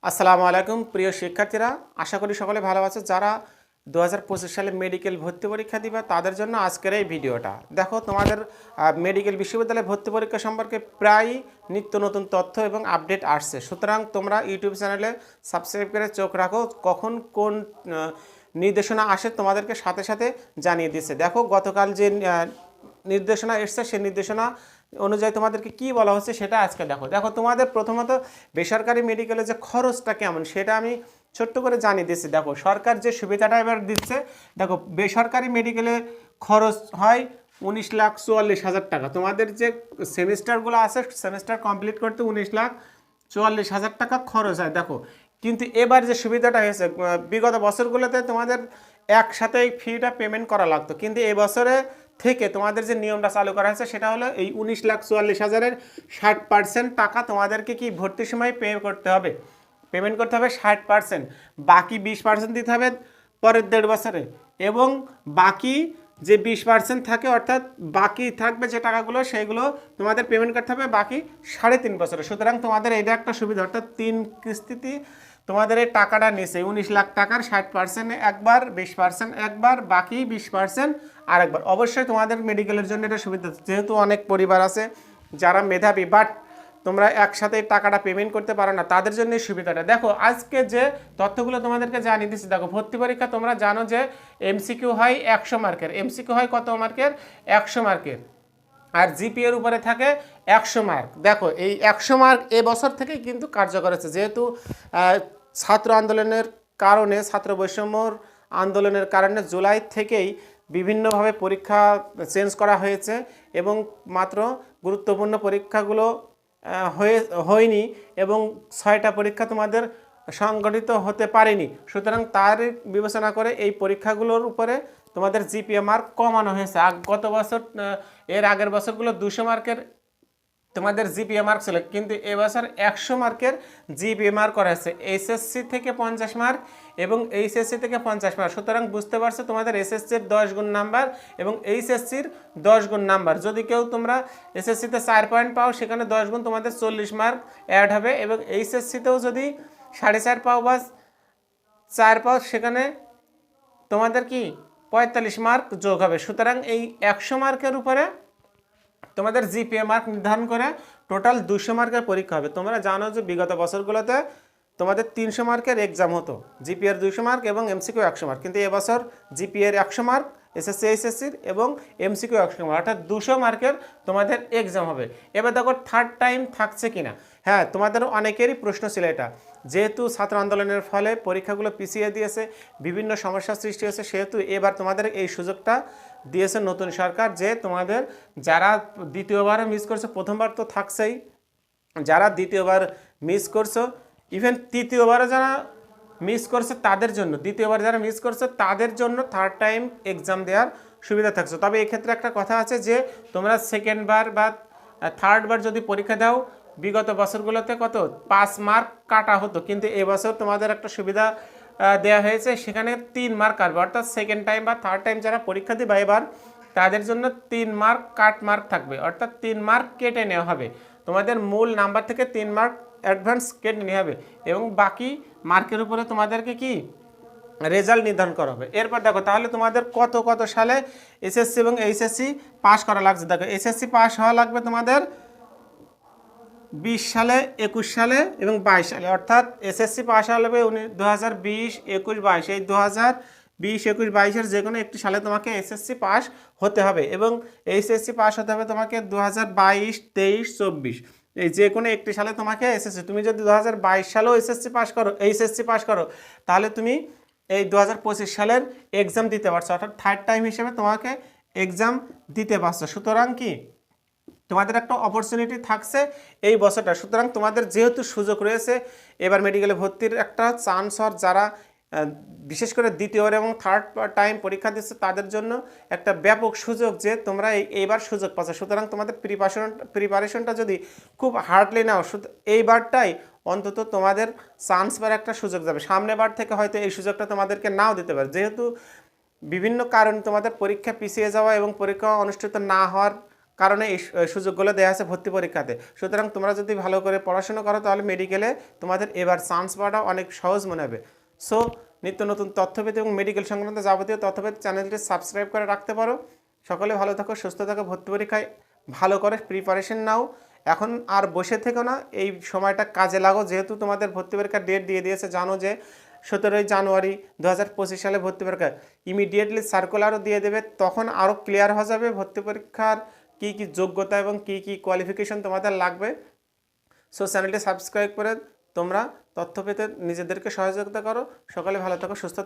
আসসালামু আলাইকুম প্রিয় শিক্ষার্থীরা, আশা করি সকলে ভালো আছে। যারা 2025 সালে মেডিকেল ভর্তি পরীক্ষা দিবে তাদের জন্য আজকের এই ভিডিওটা। দেখো, তোমাদের মেডিকেল বিশ্ববিদ্যালয়ে ভর্তি পরীক্ষা সম্পর্কে প্রায় নিত্য নতুন তথ্য এবং আপডেট আসছে। সুতরাং তোমরা ইউটিউব চ্যানেলে সাবস্ক্রাইব করে চোখ রাখো, কখন কোন নির্দেশনা আসে তোমাদেরকে সাথে সাথে জানিয়ে দিচ্ছে। দেখো, গতকাল যে নির্দেশনা এসছে সেই নির্দেশনা অনুযায়ী তোমাদেরকে কি বলা হচ্ছে সেটা আজকে দেখো। তোমাদের প্রথমত বেসরকারি মেডিকেলে যে খরচটা কেমন সেটা আমি ছোট্ট করে জানিয়ে দিচ্ছি। দেখো, সরকার যে সুবিধাটা এবার দিচ্ছে, দেখো বেসরকারি মেডিকেলে খরচ হয় 19,44,000 টাকা। তোমাদের যে সেমিস্টারগুলো আছে, সেমিস্টার কমপ্লিট করতে 19,44,000 টাকা খরচ হয়। দেখো, কিন্তু এবার যে সুবিধাটা হয়েছে, বিগত বছরগুলোতে তোমাদের একসাথে এই ফিটা পেমেন্ট করা লাগতো, কিন্তু এই বছরে থেকে তোমাদের যে নিয়মটা চালু করা হয়েছে সেটা হলো এই 19,44,000-এর 60% টাকা তোমাদেরকে কি ভর্তির সময় করতে হবে, পেমেন্ট করতে হবে 60%। বাকি 20% দিতে হবে পরের 1.5 বছরে, এবং বাকি যে 20% থাকে, অর্থাৎ বাকি থাকবে যে টাকাগুলো, সেইগুলো তোমাদের পেমেন্ট করতে হবে বাকি 3.5 বছরে। সুতরাং তোমাদের এটা একটা সুবিধা, অর্থাৎ 3 কিস্তিতে তোমাদের এই টাকাটা নিচ্ছে। 19 লাখ টাকার 60% একবার, 20% একবার, বাকি 20% আরেকবার। অবশ্যই তোমাদের মেডিকেলের জন্য এটা সুবিধা, যেহেতু অনেক পরিবার আছে যারা মেধাবী বাট তোমরা একসাথে টাকাটা পেমেন্ট করতে পারো না, তাদের জন্য সুবিধাটা। দেখো, আজকে যে তথ্যগুলো তোমাদেরকে জানিয়ে দিচ্ছি। দেখো, ভর্তি পরীক্ষা তোমরা জানো যে এমসিকিউ হয় 100 মার্কের। এমসিকিউ হয় কত মার্কের? 100 মার্কের। আর জিপিএর উপরে থাকে 100 মার্ক। দেখো, এই 100 মার্ক এবছর থেকেই কিন্তু কার্যকর হচ্ছে, যেহেতু ছাত্র আন্দোলনের কারণে, ছাত্র বৈষম্যর আন্দোলনের কারণে জুলাই থেকেই বিভিন্নভাবে পরীক্ষা চেঞ্জ করা হয়েছে, এবং মাত্র গুরুত্বপূর্ণ পরীক্ষাগুলো হয়নি, এবং 6টা পরীক্ষা তোমাদের সংগঠিত হতে পারেনি। সুতরাং তার বিবেচনা করে এই পরীক্ষাগুলোর উপরে তোমাদের জিপিএ মার্ক কমানো হয়েছে। গত বছর, এর আগের বছরগুলো 200 মার্কের তোমাদের জিপিএ মার্ক ছিল, কিন্তু এবছর 100 মার্কের জিপিএ মার্ক করা হয়েছে। এসএসসি থেকে 50 মার্ক এবং এইচএসসি থেকে 50 মার্ক। সুতরাং বুঝতে পারছো, তোমাদের এসএসসির 10 গুণ নাম্বার এবং এইচএসসির 10 গুণ নাম্বার। যদি কেউ তোমরা এসএসসিতে 4 পয়েন্ট পাও, সেখানে 10 গুণ তোমাদের 40 মার্ক অ্যাড হবে, এবং এইচএসসিতেও যদি 4.5 পাও বা 4 পাও, সেখানে তোমাদের কি 45 মার্ক যোগ হবে। সুতরাং এই 100 মার্কের উপরে তোমাদের জিপিএ মার্ক নির্ধারণ করে টোটাল 200 মার্কের পরীক্ষা হবে। তোমরা জানো যে বিগত বছরগুলোতে তোমাদের 300 মার্কের এক্সাম হতো, জিপিএর 200 মার্ক এবং এমসিকিউ 100 মার্ক, কিন্তু এবছর জিপিএর 100 মার্ক এসএসসি এইচএসসির এবং এমসিকিউ 100 মার্ক, অর্থাৎ 200 মার্কের তোমাদের এক্সাম হবে। এবার দেখো থার্ড টাইম থাকছে কিনা। হ্যাঁ, তোমাদের অনেকেরই প্রশ্ন ছিল এটা, যেহেতু ছাত্র আন্দোলনের ফলে পরীক্ষাগুলো পিছিয়ে দিয়েছে, বিভিন্ন সমস্যার সৃষ্টি হয়েছে, সেহেতু এবার তোমাদের এই সুযোগটা দিয়েছে নতুন সরকার, যে তোমাদের যারা দ্বিতীয়বারও মিস করছে, প্রথমবার তো থাকছেই, যারা দ্বিতীয়বার মিস করছো, ইভেন তৃতীয়বারও যারা মিস করছে তাদের জন্য, দ্বিতীয়বার যারা মিস করছে তাদের জন্য থার্ড টাইম এক্সাম দেওয়ার সুবিধা থাকছে। তবে এক্ষেত্রে একটা কথা আছে যে তোমরা সেকেন্ডবার বা থার্ডবার যদি পরীক্ষা দাও, বিগত বছরগুলোতে কত 5 মার্ক কাটা হতো, কিন্তু এবছর তোমাদের একটা সুবিধা দেওয়া হয়েছে, সেখানে 3 মার্ক কাটবে। অর্থাৎ সেকেন্ড টাইম বা থার্ড টাইম যারা পরীক্ষা দিবে এবার, তাদের জন্য 3 মার্ক কাট মার্ক থাকবে, অর্থাৎ 3 মার্ক কেটে নেওয়া হবে। তোমাদের মূল নাম্বার থেকে 3 মার্ক অ্যাডভান্স কেটে নেওয়া হবে, এবং বাকি মার্কের উপরে তোমাদেরকে কি রেজাল্ট নির্ধারণ করা হবে। এরপর দেখো, তাহলে তোমাদের কত কত সালে এসএসসি এবং এইচএসসি পাস করা লাগছে। দেখো, এসএসসি পাস হওয়া লাগবে তোমাদের 20 সালে, 21 সালে এবং 22 সালে, অর্থাৎ এসএসসি পাস হওয়া লাগবে 2020, 21, 22। এই 2020, 21, 22-এর যে কোনো একটি সালে তোমাকে এসএসসি পাস হতে হবে, এবং এইচএসসি পাস হতে হবে তোমাকে 2022, 23, 24। এই যে কোনো একটি সালে তোমাকে এসএসসি, তুমি যদি 2022 সালেও এসএসসি পাস করো, এইচএসসি পাস করো, তাহলে তুমি এই 2025 সালের এক্সাম দিতে পারছো, অর্থাৎ থার্ড টাইম হিসেবে তোমাকে এক্সাম দিতে পারছো। সুতরাং কি তোমাদের একটা অপরচুনিটি থাকছে এই বছরটা। সুতরাং তোমাদের যেহেতু সুযোগ রয়েছে, এবার মেডিকেলে ভর্তির একটা চান্স হওয়ার, যারা বিশেষ করে দ্বিতীয়বার এবং থার্ড টাইম পরীক্ষা দিচ্ছে তাদের জন্য একটা ব্যাপক সুযোগ, যে তোমরা এইবার সুযোগ পাচ্ছ। সুতরাং তোমাদের প্রিপারেশনটা যদি খুব হার্ডলি নাও, এইবারটাই অন্তত তোমাদের চান্স পাওয়ার একটা সুযোগ যাবে। সামনের বার থেকে হয়তো এই সুযোগটা তোমাদেরকে নাও দিতে পারে, যেহেতু বিভিন্ন কারণে তোমাদের পরীক্ষা পিছিয়ে যাওয়া এবং পরীক্ষা অনুষ্ঠিত না হওয়ার কারণে এই সুযোগগুলো দেওয়া আছে ভর্তি পরীক্ষাতে। সুতরাং তোমরা যদি ভালো করে পড়াশোনা করো তাহলে মেডিকেলে তোমাদের এবার চান্স পাওয়াটা অনেক সহজ মনে হবে। সো নিত্য নতুন তথ্য পেতে এবং মেডিকেল সংক্রান্ত যাবতীয় তথ্য পেতে চ্যানেলটি সাবস্ক্রাইব করে রাখতে পারো। সকলে ভালো থাকো, সুস্থ থাকো, ভর্তি পরীক্ষায় ভালো করে প্রিপারেশন নাও। এখন আর বসে থেকো না, এই সময়টা কাজে লাগো। যেহেতু তোমাদের ভর্তি পরীক্ষার ডেট দিয়ে দিয়েছে, জানো যে 17 জানুয়ারি 2025 সালে ভর্তি পরীক্ষা। ইমিডিয়েটলি সার্কুলারও দিয়ে দেবে, তখন আরও ক্লিয়ার হয়ে যাবে ভর্তি পরীক্ষার কী কী যোগ্যতা এবং কী কী কোয়ালিফিকেশন তোমাদের লাগবে। সো চ্যানেলটি সাবস্ক্রাইব করে তোমরা তথ্য পেতে নিজেদেরকে সহযোগিতা করো। সকলে ভালো থাকো, সুস্থ থাকো।